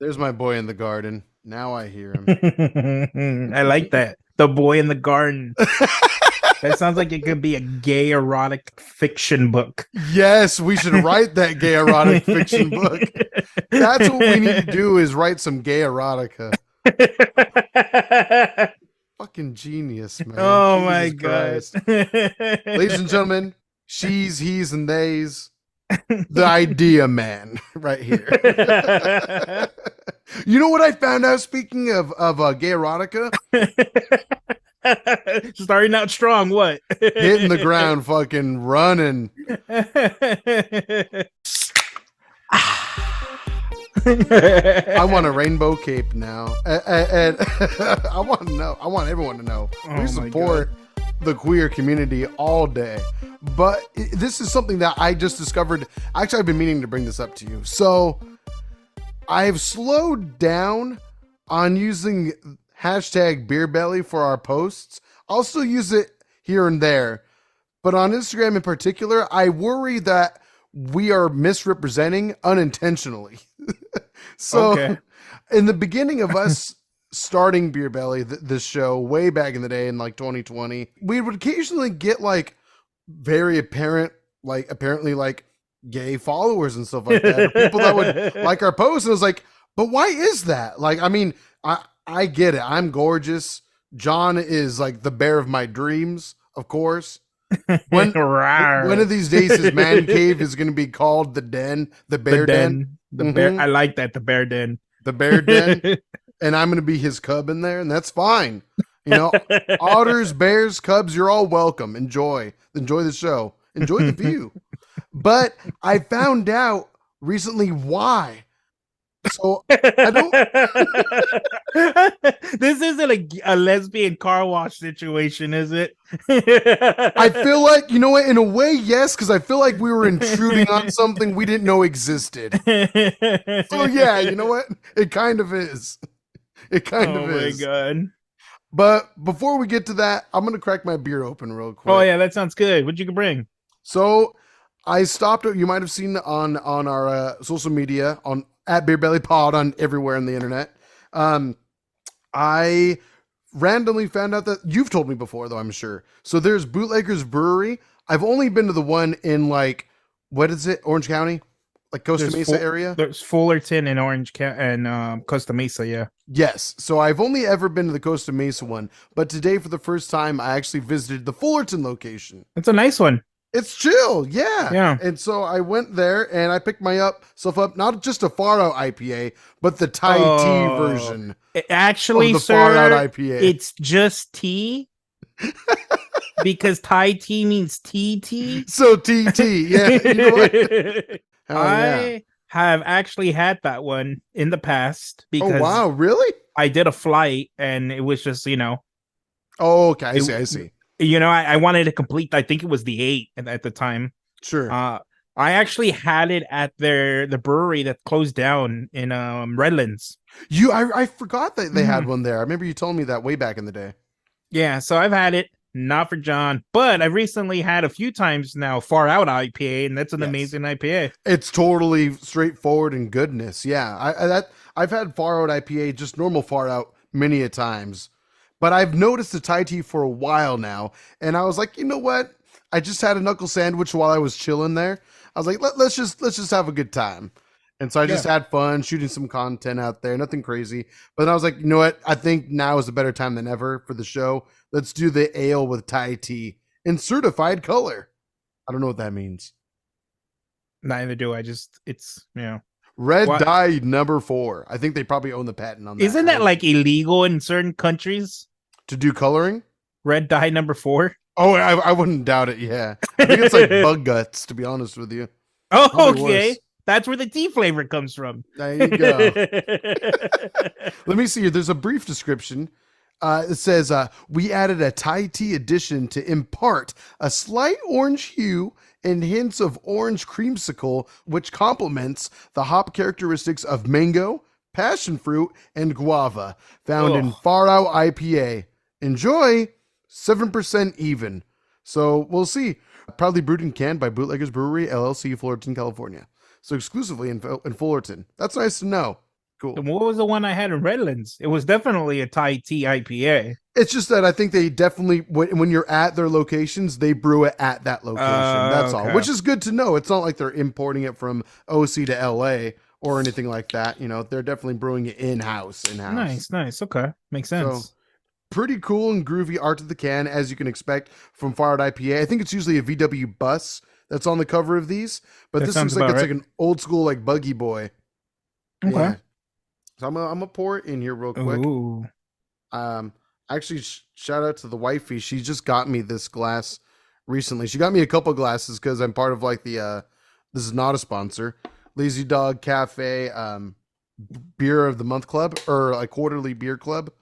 There's my boy in the garden. Now I hear him. I like that. The Boy in the Garden. That sounds like it could be a gay erotic fiction book. Yes, we should write that gay erotic fiction book. That's what we need to do is write some gay erotica. Fucking genius, man. Oh my Jesus god. Christ. Ladies and gentlemen, she's, he's, and they's the idea man right here. You know what I found out speaking of gay erotica? Starting out strong, what? Hitting the ground, fucking running. I want a rainbow cape now. And I want to know. I want everyone to know. Oh We support the queer community all day. But this is something that I just discovered. Actually, I've been meaning to bring this up to you. So I've slowed down on using hashtag BeerBelly for our posts. I'll still use it here and there. But on Instagram in particular, I worry that we are misrepresenting unintentionally. So, Okay. in the beginning of us starting Beer Belly, this show, way back in the day in like 2020, we would occasionally get like very apparently like gay followers and stuff like that, or people that would like our posts. And I was like, but why is that? Like, I mean, I get it. I'm gorgeous. John is like the bear of my dreams, of course. When one of these days, his man cave is going to be called the den, the bear den. The bear. I like that. The bear den. The bear den. And I'm going to be his cub in there, and that's fine. You know, otters, bears, cubs, you're all welcome. Enjoy the show. Enjoy the view. But I found out recently why. So I don't. This isn't a lesbian car wash situation, is it? I feel like, you know what, in a way, yes, because I feel like we were intruding on something we didn't know existed. So yeah, you know what? It kind of is. It kind of is. Oh my god. But before we get to that, I'm gonna crack my beer open real quick. Oh yeah, that sounds good. What you can bring? So I stopped. You might have seen on our social media on at BeerBellyPod on everywhere on the internet. I randomly found out that you've told me before, though I'm sure. So there's Bootleggers Brewery. I've only been to the one in like what is it, Orange County, like Costa Mesa area. There's Fullerton and Orange County and Costa Mesa. Yeah. Yes. So I've only ever been to the Costa Mesa one, but today for the first time I actually visited the Fullerton location. It's a nice one. It's chill, yeah. Yeah. And so I went there and I picked myself up not just a Far Out IPA, but the Thai tea version. Actually, of the sir, Far Out IPA. It's just tea. Because Thai tea means TT. So TT, yeah. You know what? I have actually had that one in the past because oh wow, really? I did a flight and it was just, you know. Oh, okay, I see. You know, I wanted to complete, I think it was the 8 at the time. Sure. I actually had it at the brewery that closed down in Redlands. I forgot that they had one there. I remember you told me that way back in the day. Yeah, so I've had it, not for John, but I've recently had a few times now Far Out IPA, and that's an amazing IPA. It's totally straightforward and goodness. Yeah, I've had Far Out IPA, just normal Far Out, many a times. But I've noticed the Thai tea for a while now, and I was like, you know what? I just had a knuckle sandwich while I was chilling there. I was like, let's just have a good time. And so I just had fun shooting some content out there, nothing crazy. But then I was like, you know what? I think now is a better time than ever for the show. Let's do the ale with Thai tea in certified color. I don't know what that means. Neither do I. It's, you know. Red dye number 4. I think they probably own the patent on that. Isn't that like illegal in certain countries? To do coloring? Red dye number 4? Oh, I wouldn't doubt it, yeah. I think it's like bug guts, to be honest with you. Oh, probably okay. Worse. That's where the tea flavor comes from. There you go. Let me see here. There's a brief description. It says, we added a Thai tea addition to impart a slight orange hue and hints of orange creamsicle, which complements the hop characteristics of mango, passion fruit, and guava found in Far Out IPA. Enjoy. 7% even. So we'll see. Proudly brewed and canned by Bootleggers Brewery, LLC, Fullerton, California. So exclusively in Fullerton. That's nice to know. Cool. What was the one I had in Redlands? It was definitely a Thai tea IPA. It's just that I think they definitely, when you're at their locations, they brew it at that location. That's all, Okay. which is good to know. It's not like they're importing it from OC to LA or anything like that. You know, they're definitely brewing it in house. Nice, nice. Okay. Makes So sense. pretty cool and groovy art to the can, as you can expect from Far Out IPA. I think it's usually a VW bus that's on the cover of these, but That this sounds looks like about it's right. like an old school like buggy boy. Okay. Yeah. So I'm gonna pour it in here real quick. Ooh. Um, actually, shout out to the wifey. She just got me this glass recently. She got me a couple glasses because I'm part of like the. This is not a sponsor. Lazy Dog Cafe Beer of the Month Club, or like quarterly beer club,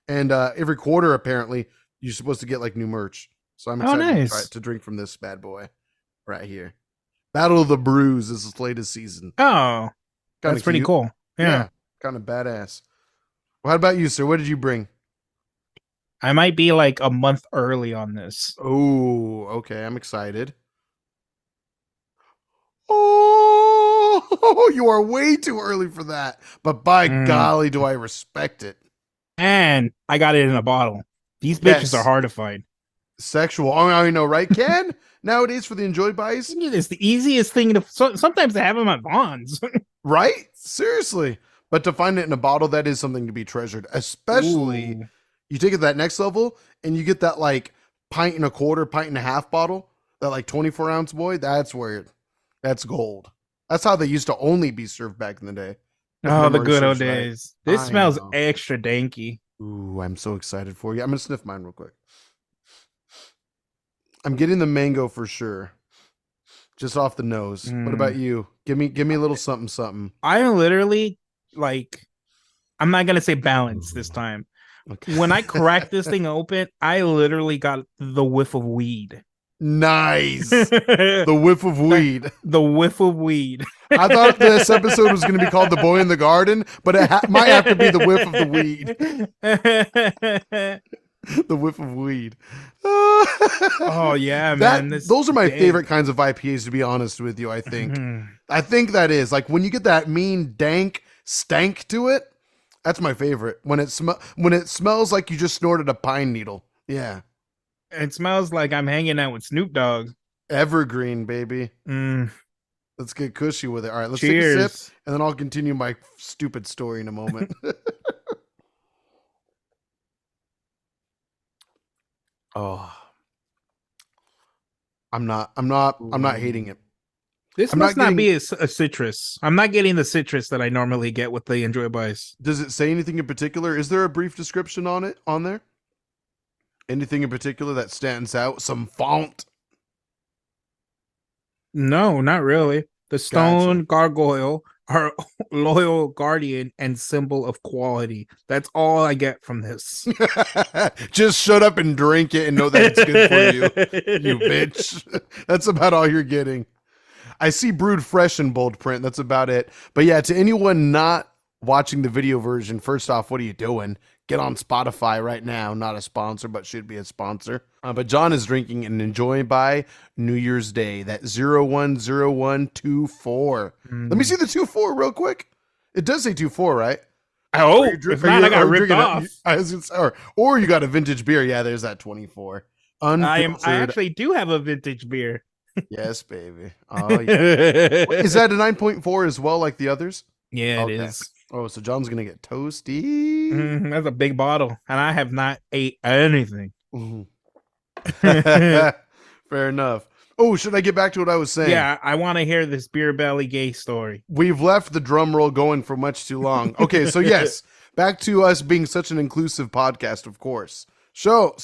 and every quarter apparently you're supposed to get like new merch. So I'm Oh, excited to try nice. to drink from this bad boy right here. Battle of the Brews is its latest season. Oh, Kind that's of pretty cute. cool. Yeah. Yeah, kind of badass. Well, how about you, sir? What did you bring? I might be like a month early on this. Oh, okay. I'm excited. Oh, you are way too early for that. But by Mm. golly, do I respect it. And I got it in a bottle. These bitches are Yes. hard to find. Sexual. Oh, I know, right, Ken? Nowadays for the Enjoy buys, It's the easiest thing to. Sometimes they have them at Vaughn's. right? Seriously. But to find it in a bottle, that is something to be treasured. Especially Ooh. you take it to that next level and you get that like pint and a quarter, pint and a half bottle, that like 24-ounce boy. That's gold. That's how they used to only be served back in the day. If Oh, the memory good old serves right. days. This I smells know. extra danky. Ooh, I'm so excited for you. I'm gonna sniff mine real quick. I'm getting the mango for sure. Just off the nose. What about Mm. you? Give me a little something something. I literally like. I'm not gonna say balance this time. Okay. When I cracked this thing open, I literally got the whiff of weed. Nice. the The whiff of weed. whiff of weed. I thought this episode was going to be called "The Boy in the Garden," but it might have to be the whiff of the weed. The whiff of weed. Oh yeah, man. This Those are my dank. favorite kinds of IPAs, to be honest with you. I think that is like when you get that mean dank stank to it. That's my favorite. When it smells like you just snorted a pine needle. Yeah, It smells like I'm hanging out with Snoop Dogg. evergreen, baby. Mm, Let's get cushy with it. All right, let's take a sip, cheers. and then I'll continue my stupid story in a moment. Oh, I'm not hating it. This I'm must not not getting. be a citrus. I'm not getting the citrus that I normally get with the Enjoy Bice. Does it say anything in particular? Is there a brief description on it on there? Anything in particular that stands out? Some font? No, not really. The Gotcha. stone gargoyle, our loyal guardian and symbol of quality. That's all I get from this. Just shut up and drink it and know that it's good for you, you bitch. That's about all you're getting. I see brewed fresh in bold print. That's about it. But yeah, to anyone not watching the video version, first off, what are you doing? Get on Spotify right now. Not a sponsor, but should be a sponsor. But John is drinking and enjoying by New Year's Day. That 010124. Let me see the 24 real quick. It does say 24, right? Oh, if not, I got ripped off. Or you got a vintage beer. Yeah, there's that 24. I Unfiltered. actually do have a vintage beer. Yes, baby. Oh, yeah. Is that a 9.4 as well, like the others? Yeah, it Okay. is. Oh, so John's gonna get toasty. That's a big bottle, and I have not ate anything. Mhm. Fair enough. Oh, should I get back to what I was saying? Yeah, I want to hear this beer belly gay story. We've left the drum roll going for much too long. Okay, so yes, back to us being such an inclusive podcast, of course. So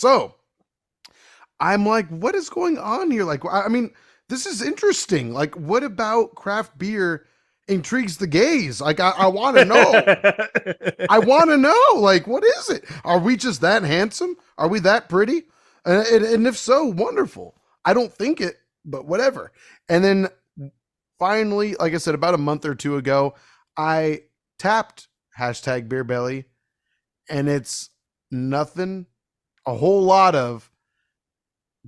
I'm like, what is going on here? Like, I mean, this is interesting. Like, what about craft beer intrigues the gays? Like, I want to know. I want to know. Like, what is it? Are we just that handsome? Are we that pretty? And if so, wonderful. I don't think it, but whatever. And then finally, like I said, about a month or two ago, I tapped hashtag BeerBelly, and it's nothing, a whole lot of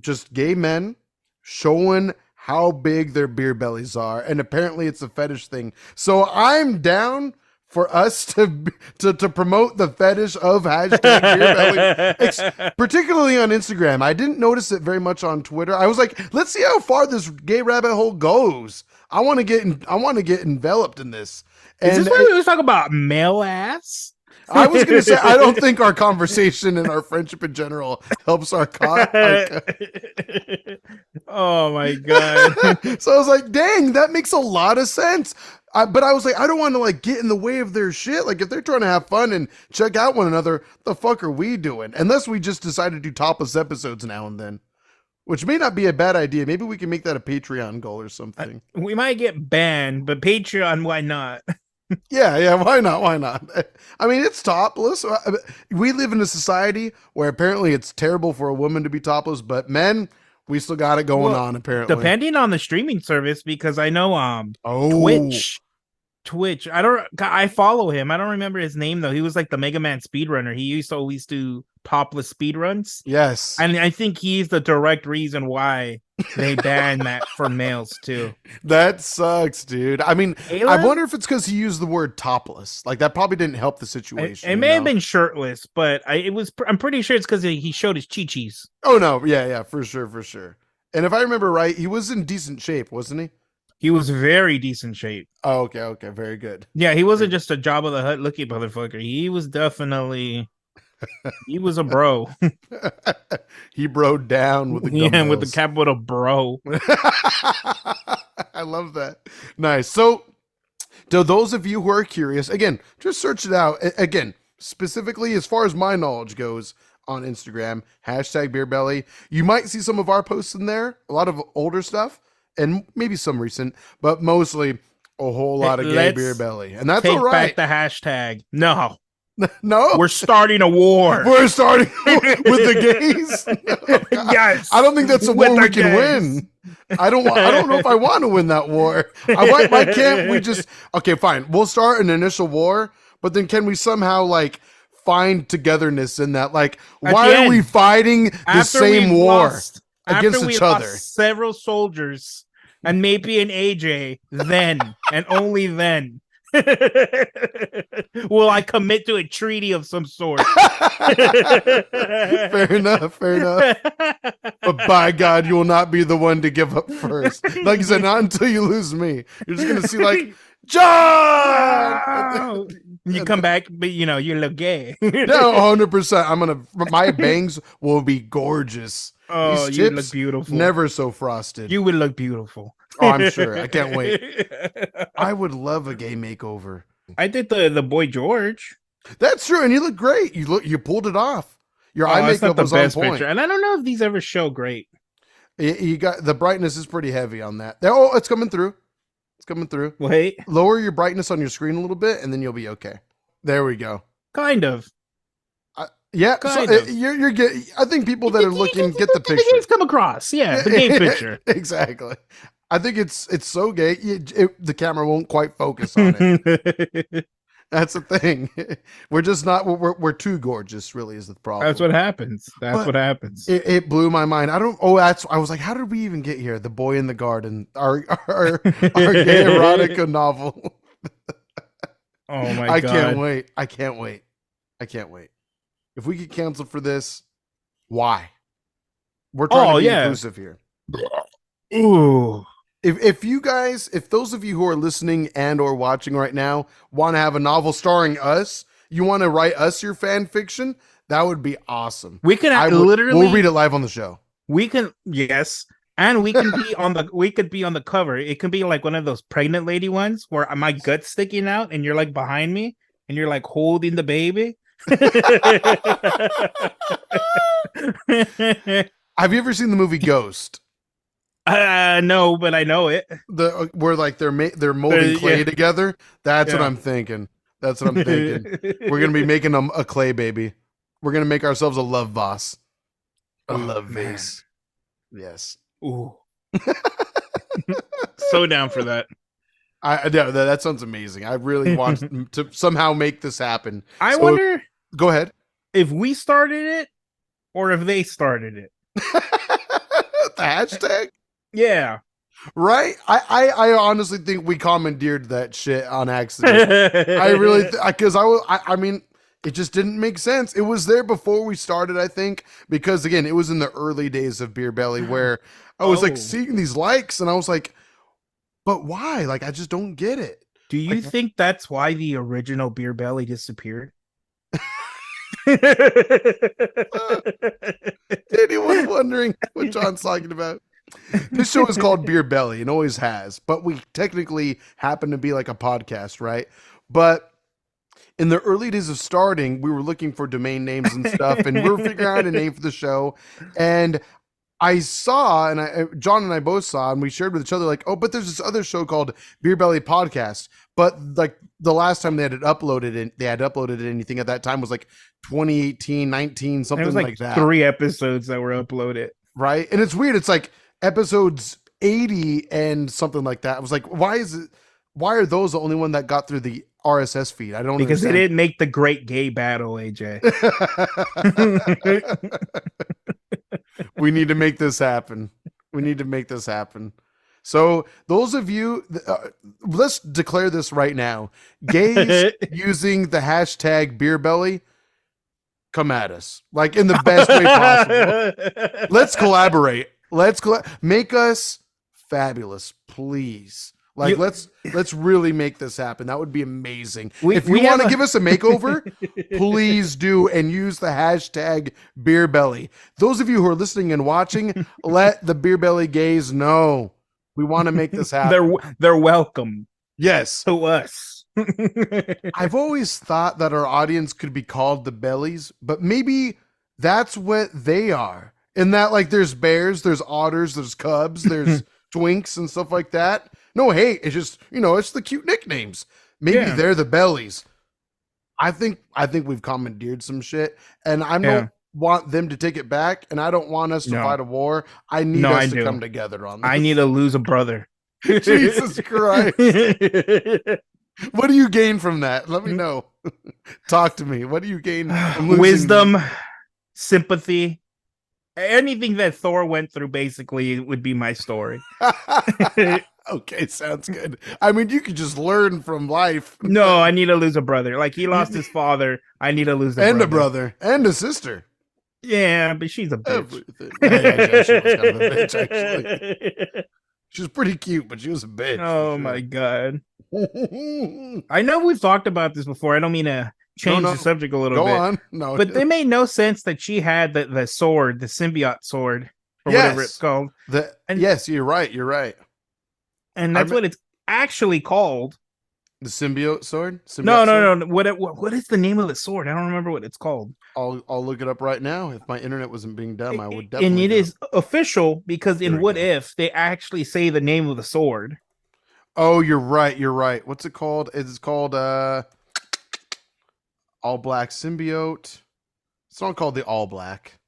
just gay men showing how big their beer bellies are. And apparently it's a fetish thing. So I'm down for us to promote the fetish of hashtag beer belly, particularly on Instagram. I didn't notice it very much on Twitter. I was like, let's see how far this gay rabbit hole goes. I want to get enveloped in this. Is And this why we was talking about male ass? I was going to say, I don't think our conversation and our friendship in general helps our Oh my god. So I was like, dang, that makes a lot of sense. But I was like, I don't want to like get in the way of their shit. Like if they're trying to have fun and check out one another, the fuck are we doing? Unless we just decide to do topless episodes now and then, which may not be a bad idea. Maybe we can make that a Patreon goal or something. We might get banned, but Patreon, why not? Yeah, why not? Why not? I mean, it's topless. We live in a society where apparently it's terrible for a woman to be topless, but men, we still got it going on apparently. Depending on the streaming service, because I know Twitch. I follow him. I don't remember his name though. He was like the Mega Man speedrunner. He used to always do topless speedruns. Yes. And I think he's the direct reason why they banned that for males too. That sucks, dude. I mean, Ayla? I wonder if it's because he used the word topless. Like that probably didn't help the situation. It may have been shirtless, but I'm pretty sure it's because he showed his chi-chis. Oh no, yeah, for sure. And if I remember right, he was in decent shape, wasn't he? He was very decent shape. Oh, okay, very good. Yeah, he wasn't just a Jabba the Hutt looking motherfucker. He was definitely, he was a bro. He broed down with the yeah, with the capital bro. I love that. Nice. So, to those of you who are curious, again, just search it out. Again, specifically as far as my knowledge goes on Instagram, hashtag BeerBelly. You might see some of our posts in there, a lot of older stuff, and maybe some recent, but mostly a whole lot of gay beer belly. And that's all right. Take back the hashtag. No. No. We're starting a war. We're starting with the gays. Oh, yes. I don't think that's a war we can win. I don't know if I want to win that war. Why can't we just okay, fine. We'll start an initial war, but then can we somehow like find togetherness in that? Like, why are we fighting the same war against each other? Several soldiers and maybe an AJ, then and only then will I commit to a treaty of some sort. Fair enough. But by God, you will not be the one to give up first. Like you said, not until you lose me. You're just gonna see like John. You come back, but you look gay. No, 100%. My bangs will be gorgeous. Oh, you look beautiful. Never so frosted. You would look beautiful. Oh, I'm sure. I can't wait. I would love a gay makeover. I did the Boy George. That's true, and you look great. You pulled it off. Your eye makeup was on point. Picture. And I don't know if these ever show great. You got the brightness is pretty heavy on that. Oh, it's coming through. It's coming through. Wait. Lower your brightness on your screen a little bit, and then you'll be okay. There we go. Kind of. Yeah, you're getting. I think people that are looking get the picture. The gays come across. Yeah, the gay picture. Exactly. I think it's so gay. The camera won't quite focus on it. That's the thing. We're just not. We're too gorgeous. Really, is the problem. That's what happens. What happens. It blew my mind. I was like, how did we even get here? The Boy in the Garden, our gay erotica novel. Oh my god! I can't wait. If we get canceled for this, why? We're trying to be inclusive here. Ooh. If those of you who are listening and or watching right now want to have a novel starring us, you want to write us your fan fiction, that would be awesome. We can we'll read it live on the show. We can, yes. And we can be we could be on the cover. It can be like one of those pregnant lady ones where my gut's sticking out and you're like behind me and you're like holding the baby. Have you ever seen the movie Ghost? No, but I know it. Where like they're molding clay together. That's what I'm thinking. We're gonna be making a clay baby. We're gonna make ourselves a love vase. A love vase. Yes. Ooh. So down for that. That sounds amazing. I really want to somehow make this happen. I wonder. Go ahead. If we started it, or if they started it. The hashtag. Yeah. Right? I honestly think we commandeered that shit on accident. I really, because I mean, it just didn't make sense. It was there before we started, I think, because again, it was in the early days of Beer Belly where I was like Oh, seeing these likes and I was like, but why? Like, I just don't get it. do you Like, think that's why the original Beer Belly disappeared? anyone wondering what John's talking about? This show is called Beer Belly and always has, but we technically happen to be like a podcast, right? But in the early days of starting, we were looking for domain names and stuff, and we were figuring out a name for the show. And I saw, and John and I both saw, and we shared with each other, like, oh, but there's this other show called Beer Belly Podcast. But like the last time they had uploaded anything at that time was like 2018, 19, It something was like like that. 3 episodes that were uploaded. Right. And it's weird. It's like episodes 80 and something like that. I was like, why are those the only one that got through the RSS feed? I don't Because they understand. didn't make the great gay battle, AJ. We need to make this happen. We need to make this happen. So, those of you, let's declare this right now. Gays using the hashtag BeerBelly, come at us like in the best way possible. Let's collaborate. Make us fabulous, please. Like You, let's really make this happen. That would be amazing. we If you we have want to a give us a makeover, please do and use the hashtag Beer Belly. Those of you who are listening and watching, let the Beer Belly gays know. We want to make this happen. they're welcome Yes. to us. I've always thought that our audience could be called the bellies, but maybe that's what they are. In that, like, there's bears, there's otters, there's cubs, there's twinks and stuff like that. No hate. It's just, it's the cute nicknames. Maybe Yeah. they're the bellies. I think we've commandeered some shit, and I don't want them to take it back, and I don't want us to No. fight a war. I need No, I us to do. come together on this. I need to lose a brother. Jesus Christ. What do you gain from that? Let me know. Talk to me. What do you gain from losing Wisdom, sympathy, anything that Thor went through basically would be my story. Okay, sounds good. I mean, you could just learn from life. No, I need to lose a brother. Like he lost his father. I need to lose and a brother and a sister. Yeah, but she's a bitch. Everything. Yeah, she was kind of a bitch, actually. She was pretty cute, but she was a bitch. Oh my god. I know we've talked about this before. I don't mean to change the subject a little bit. Go on. No. But it made no sense that she had the sword, the symbiote sword, or whatever it's called. Yes, you're right. You're right. And that's what it's actually called. The symbiote sword? No. What is the name of the sword? I don't remember what it's called. I'll look it up right now. If my internet wasn't being dumb, I would definitely. And it is official because in What go. If they actually say the name of the sword. Oh, you're right. You're right. What's it called? It's called All Black Symbiote. It's not called the All Black.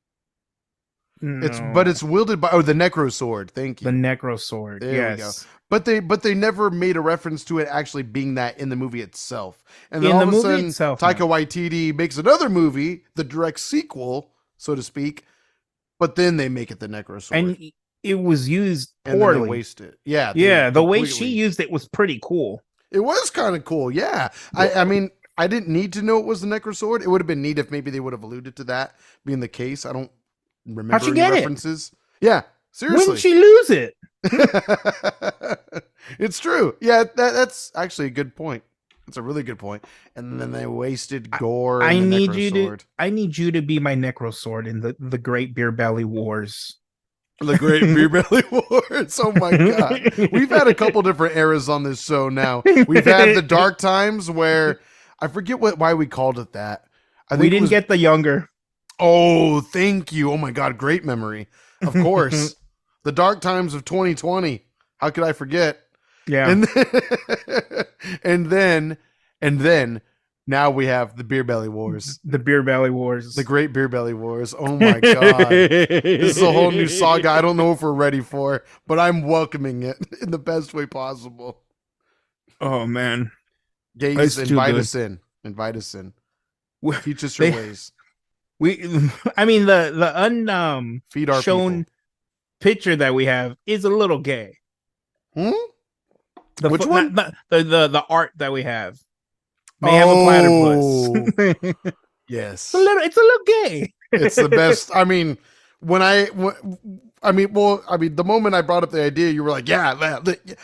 No. It's wielded by the Necro Sword. Thank you. The Necro Sword. There we go. But they never made a reference to it actually being that in the movie itself. And then all of a sudden, Taika Waititi makes another movie, the direct sequel, so to speak. But then they make it the Necro Sword, and it was used poorly. And then they waste it. Yeah. The way she used it was pretty cool. It was kind of cool. Yeah. I mean, I didn't need to know it was the Necro Sword. It would have been neat if maybe they would have alluded to that being the case. I don't remember any references. Yeah, seriously. When did she lose it? It's true. Yeah, that's actually a good point. It's a really good point. And then they wasted Gore. I need you to be my Necro Sword in the Great Beer Belly Wars. The Great Beer Belly Wars. Oh my god. We've had a couple different eras on this show now. We've had the dark times where I forget why we called it that. I think we didn't get the younger. Oh, thank you. Oh my god, great memory. Of course. The dark times of 2020. How could I forget? Yeah. And then now we have the Beer Belly Wars. The Beer Belly Wars. The Great Beer Belly Wars. Oh my god. This is a whole new saga I don't know if we're ready for, but I'm welcoming it in the best way possible. Oh man. Gays, invite us in. Invite us in. Teach us your ways. I mean the feed our shown people. Picture that we have is a little gay. Hmm? The Which one? the art that we have may have a platypus. Oh, yes. It's a little gay. It's the best. I mean, the moment I brought up the idea, you were like, yeah,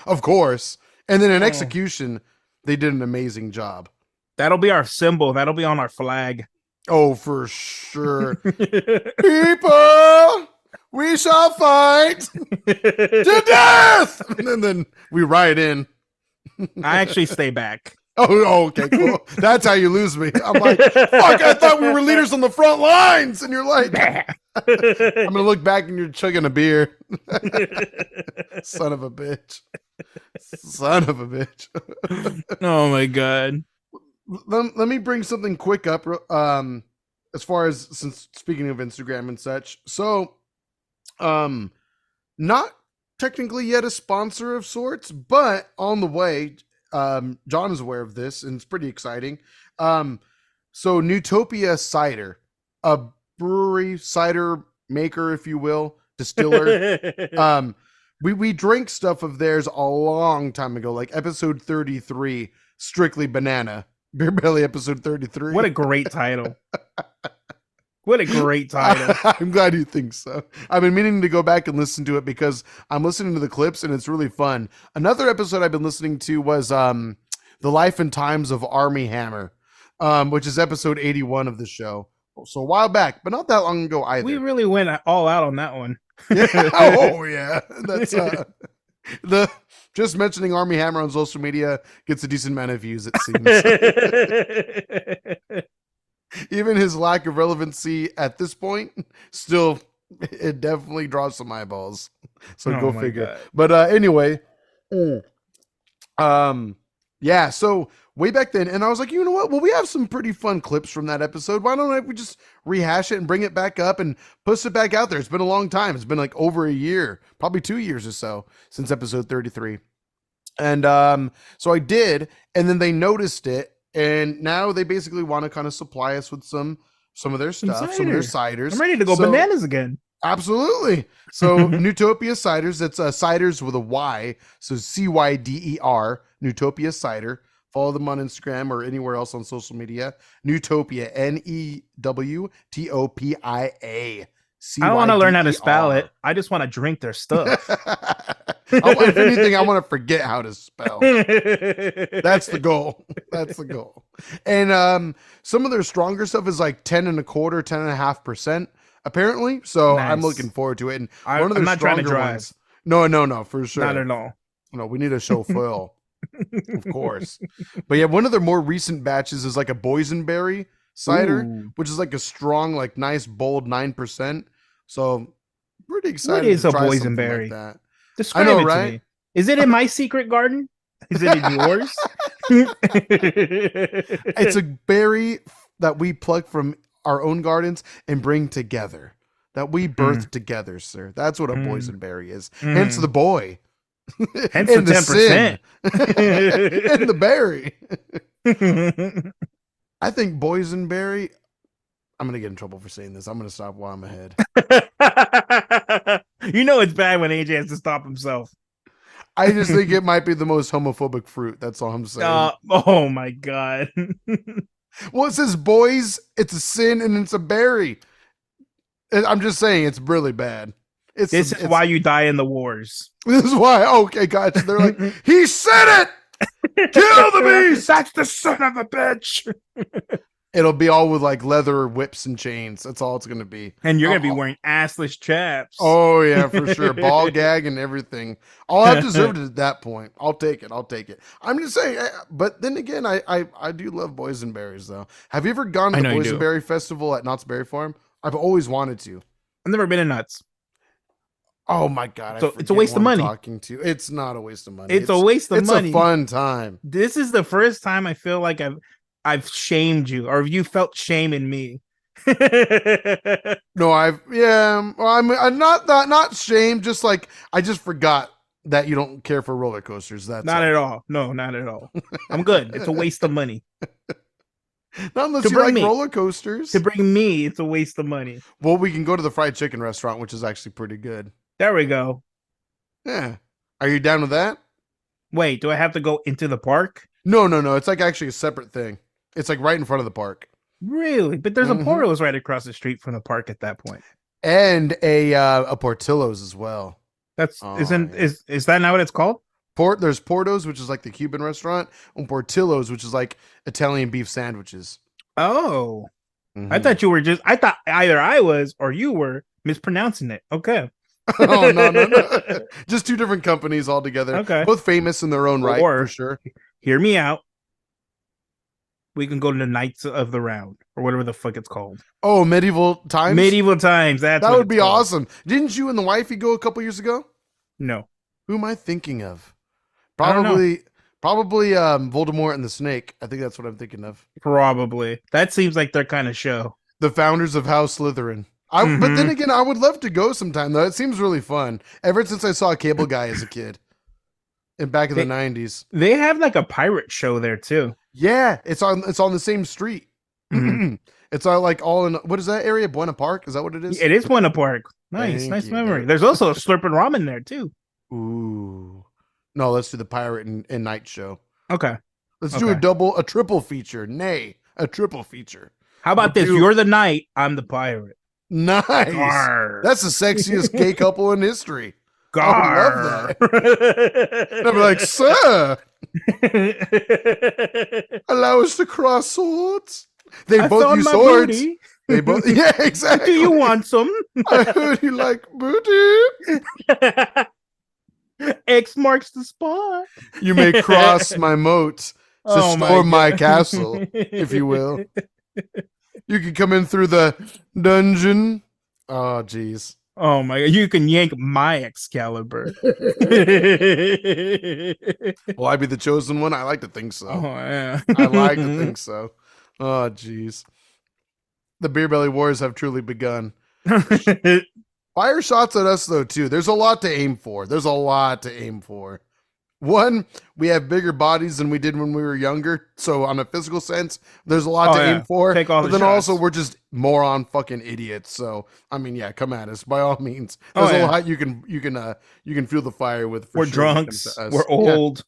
of course. And then in Oh, execution, they did an amazing job. that'll be our symbol. That'll be on our flag. Oh, for sure. People, we shall fight to death. And then we ride in. I actually stay back. Oh, okay, cool. That's how you lose me. I'm like, fuck, I thought we were leaders on the front lines. And you're like, I'm going to look back and you're chugging a beer. Son of a bitch. Son of a bitch. Oh my god. Let me bring something quick up. As far as, since speaking of Instagram and such. So, not technically yet a sponsor of sorts, but on the way. John is aware of this, and it's pretty exciting. So Newtopia Cider, a brewery, cider maker, if you will, distiller. We drank stuff of theirs a long time ago, like episode 33, Strictly Banana. Beer Belly episode 33. What a great title. What a great title. I'm glad you think so. I've been meaning to go back and listen to it because I'm listening to the clips and it's really fun. Another episode I've been listening to was The Life and Times of Army Hammer, which is episode 81 of the show. So a while back, but not that long ago either. We really went all out on that one. Yeah. Oh yeah. That's the just mentioning Army Hammer on social media gets a decent amount of views, it seems. Even his lack of relevancy at this point, still, it definitely draws some eyeballs. So go figure. God. But anyway, yeah. So way back then, and I was like, you know what? Well, we have some pretty fun clips from that episode. Why don't we just rehash it and bring it back up and push it back out there? It's been a long time. It's been like over a year, probably 2 years or so since episode 33. And so I did, and then they noticed it. And now they basically want to kind of supply us with some of their stuff, some of their ciders. I'm ready to go bananas again. Absolutely. So Newtopia Ciders, that's ciders with a Y. So CYDER, Newtopia Cider. Follow them on Instagram or anywhere else on social media. Newtopia, NEWTOPIA. I don't want to learn how to spell it. I just want to drink their stuff. If anything, I want to forget how to spell. That's the goal. That's the goal. And some of their stronger stuff is like 10.25%, 10.5%, apparently. So nice. I'm looking forward to it. And one of their stronger ones. No, for sure. Not at all. No, we need a chauffeur. Of course. But yeah, one of their more recent batches is like a boysenberry cider, which is like a strong, like nice, bold 9%. So pretty excited. What is a boysenberry? Like that. Describe it right? To me. Is it in my secret garden? Is it in yours? It's a berry that we pluck from our own gardens and bring together. That we birth together, sir. That's what a boysenberry is. Hence the boy. Hence the 10%. And the berry. I think boysenberry. I'm going to get in trouble for saying this. I'm going to stop while I'm ahead. You know it's bad when AJ has to stop himself. I just think it might be the most homophobic fruit. That's all I'm saying. Oh my God. Well, it says boys, it's a sin, and it's a berry. I'm just saying it's really bad. This is why you die in the wars. This is why. Okay, gotcha. They're like, he said it! Kill the beast! That's the son of a bitch! It'll be all with like leather whips and chains. That's all it's going to be. And you're going to be wearing assless chaps. Oh, yeah, for sure. Ball gag and everything. I'll have deserved it at that point. I'll take it. I'm just saying. But then again, I do love boysenberries, though. Have you ever gone to the boysenberry festival at Knott's Berry Farm? I've always wanted to. I've never been to Knott's. Oh, my God. So it's a waste of money. Talking to. It's not a waste of money. It's a waste of money. It's a fun time. This is the first time I feel like I've shamed you, or you felt shame in me. No, well, I'm not shamed. Just like I just forgot that you don't care for roller coasters. That's not at all. No, not at all. I'm good. It's a waste of money. Not unless you like roller coasters. To bring me, it's a waste of money. Well, we can go to the fried chicken restaurant, which is actually pretty good. There we go. Yeah. Are you down with that? Wait, do I have to go into the park? No, no, no. It's like actually a separate thing. It's like right in front of the park. Really? But there's a Hmm. Porto's right across the street from the park at that point. And a Portillo's as well. That's Oh isn't yeah. is that not what it's called? There's Porto's, which is like the Cuban restaurant, and Portillo's, which is like Italian beef sandwiches. Oh, I Hmm. thought you were just. I thought either I was or you were mispronouncing it. Okay. Oh no, no, no. Just two different companies altogether. Okay. Both famous in their own right, for Or sure. hear me out. We can go to the Knights of the Round or whatever the fuck it's called. Oh, medieval times? Medieval times. That's That what would it's be called. awesome. Didn't you and the wifey go a couple years ago? No, Who am I thinking of? I don't know. Probably Voldemort and the Snake. I think that's what I'm thinking of. Probably. That seems like their kind of show. The founders of House Slytherin. But then Mm-hmm. again, I would love to go sometime though. It seems really fun. Ever since I saw Cable Guy as a kid, and back in the They '90s. they have like a pirate show there too. Yeah, it's on the same street. Mhm. It's all like all in what is that area? Buena Park? Is that what it is? It is Buena Park. Nice, Thank nice you. memory. There's also a Slurping Ramen there too. Ooh. No, let's do the pirate and night show. Okay, Let's do okay. a triple feature. Nay, a triple feature. How We'll about this? do You're the knight. I'm the pirate. nice. Gar. That's the sexiest gay couple in history. I would love Gar. that. And I'd be like, sir, allow us to cross swords. They I both found use my swords. booty. They both, yeah, exactly. Do you want some? I heard you like booty. X marks the spot. You may cross my moat to Oh storm my God. castle, if you will. You can come in through the dungeon. Oh, jeez. Oh my God. You can yank my Excalibur. Oh Will I be the chosen one? I like to think so. yeah. I like to think so. Oh, jeez. The Beer Belly Wars have truly begun. Fire shots at us, though, too. There's a lot to aim for. One, we have bigger bodies than we did when we were younger. So, on a physical sense, there's a lot Oh, to yeah. aim for. Take all but the then shots. also, we're just moron fucking idiots. So, I mean, yeah, come at us by all means. Oh, There's a yeah. lot you can fuel the fire with. For We're sure when it comes drunks. to us. We're Yeah, old.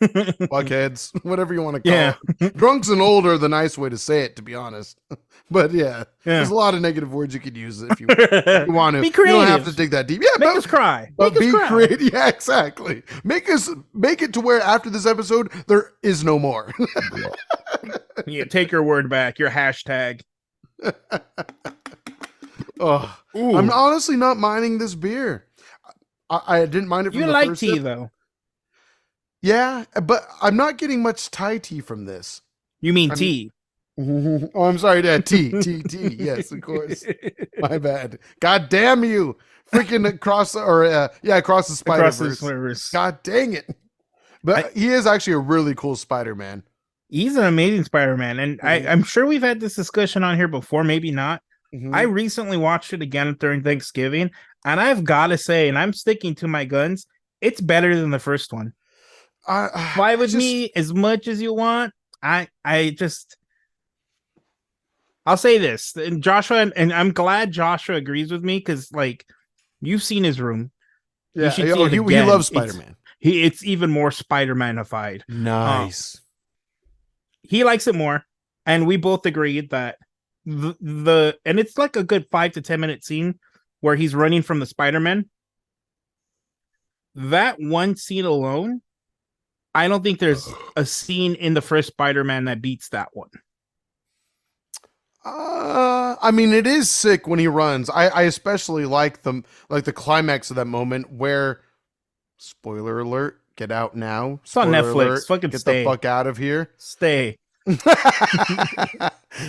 fuckheads, whatever you want to call Yeah. it. Drunks and old are the nice way to say it, to be honest. But yeah, there's Yeah. a lot of negative words you could use if you want to. Be You don't have creative. to dig that deep. Yeah, Make us cry. but Make us be cry. creative. Yeah, exactly. Make it to where after this episode there is no more. Yeah, take your word back. Your hashtag. Oh, Ooh. I'm honestly not minding this beer. I didn't mind it from You the like first tea sip. though. Yeah, but I'm not getting much Thai tea from this. You mean I'm- tea. Oh, I'm sorry, Dad. Tea. Yes, of course. My bad. God damn you! Freaking across across the Spider Across the Verse. Spider-Verse. God dang it! But he is actually a really cool Spider-Man. He's an amazing Spider-Man. And Mhm. I'm sure we've had this discussion on here before, maybe not. Mhm. I recently watched it again during Thanksgiving, and I've got to say, and I'm sticking to my guns, it's better than the first one. Fly with me as much as you want. I'll say this, and Joshua, and I'm glad Joshua agrees with me because, like, you've seen his room. Yeah, You should see it he again. loves Spider-Man. It's even more Spider-Manified. Nice. He likes it more, and we both agreed that the and it's like a good 5 to 10 minute scene where he's running from the Spider-Man. That one scene alone, I don't think there's a scene in the first Spider-Man that beats that one. I mean, it is sick when he runs. I especially like the climax of that moment where, spoiler alert, get out now. It's on Spoiler Netflix. alert, Fucking get stay. the fuck out of here. Stay.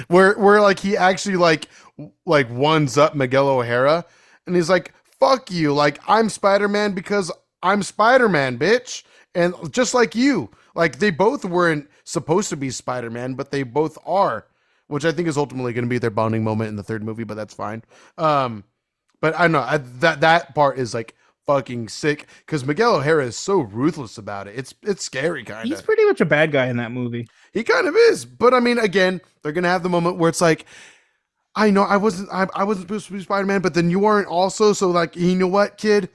where like he actually like ones up Miguel O'Hara, and he's like, "Fuck you! Like I'm Spider-Man because I'm Spider-Man, bitch." And just like you, like they both weren't supposed to be Spider-Man, but they both are, which I think is ultimately going to be their bonding moment in the third movie. But that's fine. But I don't know, that part is like fucking sick because Miguel O'Hara is so ruthless about it. It's scary, kind He's of. pretty much a bad guy in that movie. He kind of is, but I mean, again, they're gonna have the moment where it's like, I know I wasn't supposed to be Spider-Man, but then you weren't also. So like, you know what, kid?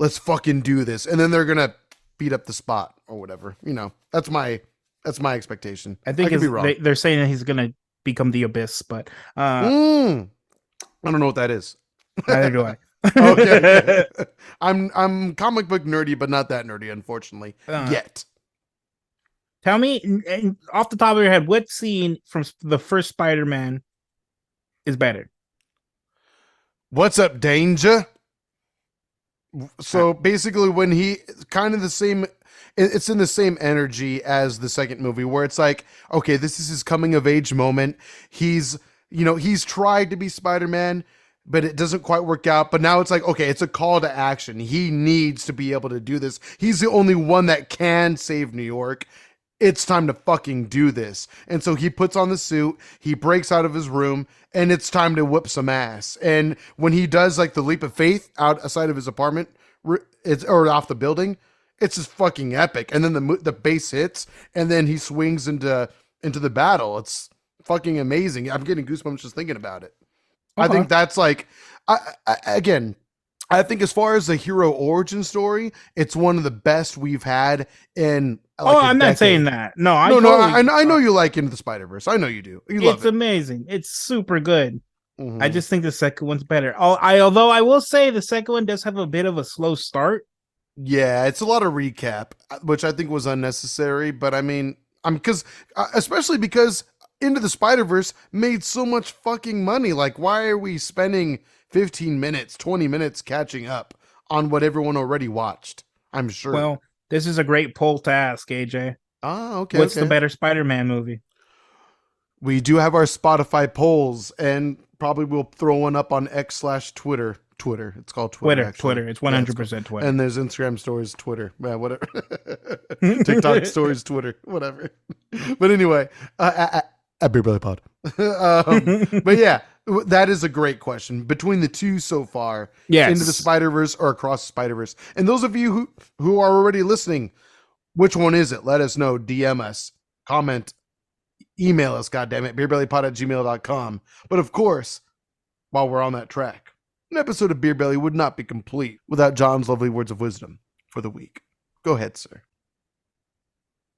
let's fucking do this. And then they're gonna beat up the spot or whatever. That's my expectation. I I think could be is wrong. they're saying that he's gonna become the Abyss, but Mm, I don't know what that is. neither do I. Okay. I'm comic book nerdy, but not that nerdy, unfortunately. Yet. Tell me, off the top of your head, what scene from the first Spider-Man is better? What's up, Danger? So basically, when he kind of the same, it's in the same energy as the second movie, where it's like, okay, this is his coming of age moment. He's tried to be Spider-Man, but it doesn't quite work out. But now it's like, okay, it's a call to action. He needs to be able to do this. He's the only one that can save New York. It's time to fucking do this. And so he puts on the suit, he breaks out of his room, and it's time to whip some ass. And when he does like the leap of faith outside of his apartment, or off the building, it's just fucking epic. And then the bass hits, and then he swings into the battle. It's fucking amazing. I'm getting goosebumps just thinking about it. I think that's like, again, I think as far as the hero origin story, it's one of the best we've had in. Like I'm not saying that. No, I know you like Into the Spider-Verse. I know you do. You love it. It's amazing. It's super good. Mm-hmm. I just think the second one's better. Although I will say the second one does have a bit of a slow start. Yeah, it's a lot of recap, which I think was unnecessary. But I mean, especially because Into the Spider-Verse made so much fucking money. Like, why are we spending 15 minutes, 20 minutes catching up on what everyone already watched? I'm sure. Well, this is a great poll to ask, AJ. Okay. What's the better Spider-Man movie? We do have our Spotify polls, and probably we'll throw one up on X/Twitter. Twitter. It's called Twitter. Twitter. It's 100% Twitter. And there's Instagram stories, Twitter. Yeah, whatever. TikTok stories, Twitter. Whatever. But anyway, at BeerBellyPod. But yeah, that is a great question. Between the two so far, yes. Into the Spider-Verse or Across the Spider-Verse. And those of you who are already listening, which one is it? Let us know. DM us. Comment. Email us, goddammit. BeerBellyPod@gmail.com. But of course, while we're on that track, an episode of Beer Belly would not be complete without John's lovely words of wisdom for the week. Go ahead, sir.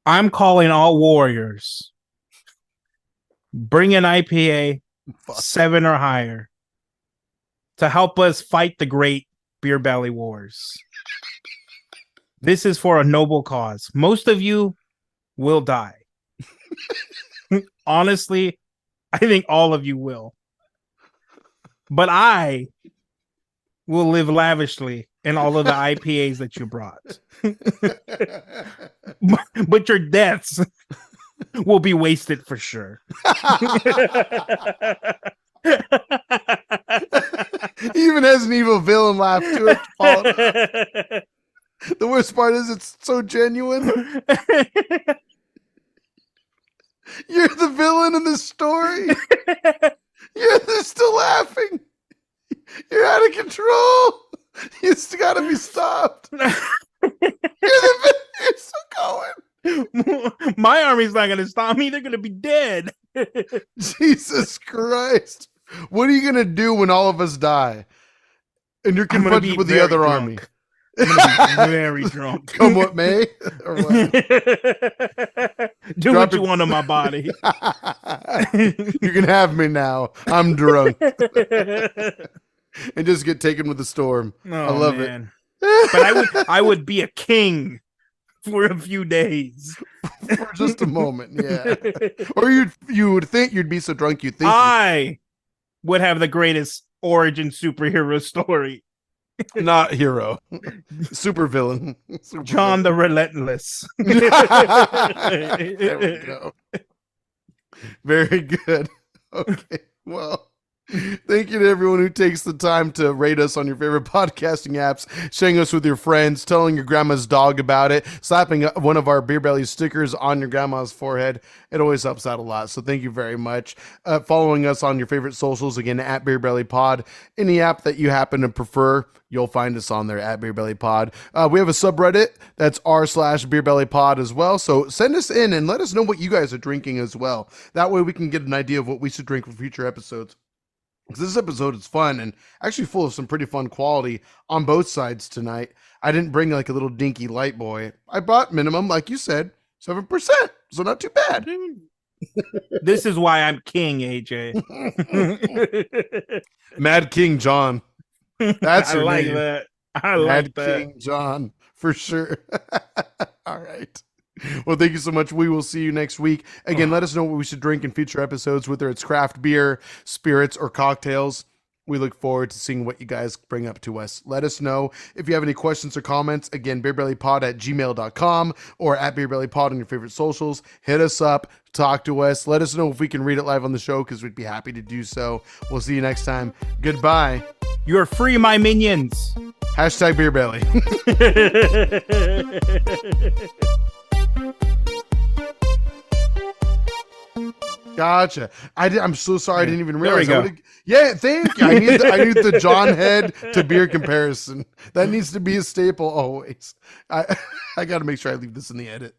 I'm calling all warriors. Bring an IPA 7 or higher to help us fight the great Beer Belly Wars. This is for a noble cause. Most of you will die. Honestly, I think all of you will. But I will live lavishly in all of the IPAs that you brought. But your deaths will be wasted for sure. He even has an evil villain laugh to it. The worst part is it's so genuine. You're the villain in the story. They're still laughing. You're out of control. You still gotta be stopped. You're still going. My army's not gonna stop me. They're gonna be dead. Jesus Christ. What are you gonna do when all of us die? And you're confronted with the other drunk. Army. I'm gonna be very drunk. Come what may? Or what? Do Drop what you want on my body. You can have me now. I'm drunk. And just get taken with the storm. Oh, I love man. But I would be a king for a few days. For just a moment, yeah. Or you would think you'd be so drunk you'd think I would have the greatest origin superhero story. Not hero. Super villain. John the Relentless. There we go. Very good. Okay. Well, thank you to everyone who takes the time to rate us on your favorite podcasting apps, sharing us with your friends, telling your grandma's dog about it, slapping one of our Beer Belly stickers on your grandma's forehead. It always helps out a lot. So thank you very much. Following us on your favorite socials, again, at BeerBellyPod. Any app that you happen to prefer, you'll find us on there at BeerBellyPod. We have a subreddit that's r/BeerBellyPod as well. So send us in and let us know what you guys are drinking as well. That way we can get an idea of what we should drink for future episodes. This episode is fun and actually full of some pretty fun quality on both sides tonight. I didn't bring like a little dinky light boy. I bought minimum, like you said, 7%. So not too bad. This is why I'm king, AJ. Mad King John. That's I your like name. that. I Mad like that. King John, for sure. All right. Well, thank you so much. We will see you next week. Again, let us know what we should drink in future episodes, whether it's craft beer, spirits, or cocktails. We look forward to seeing what you guys bring up to us. Let us know if you have any questions or comments. Again, beerbellypod@gmail.com or at beerbellypod on your favorite socials. Hit us up, talk to us. Let us know if we can read it live on the show because we'd be happy to do so. We'll see you next time. Goodbye. You're free, my minions. Hashtag beerbelly. Gotcha. I'm so sorry. I didn't even realize. There we go. Yeah, thank you. I need the John head to beer comparison. That needs to be a staple always. I got to make sure I leave this in the edit.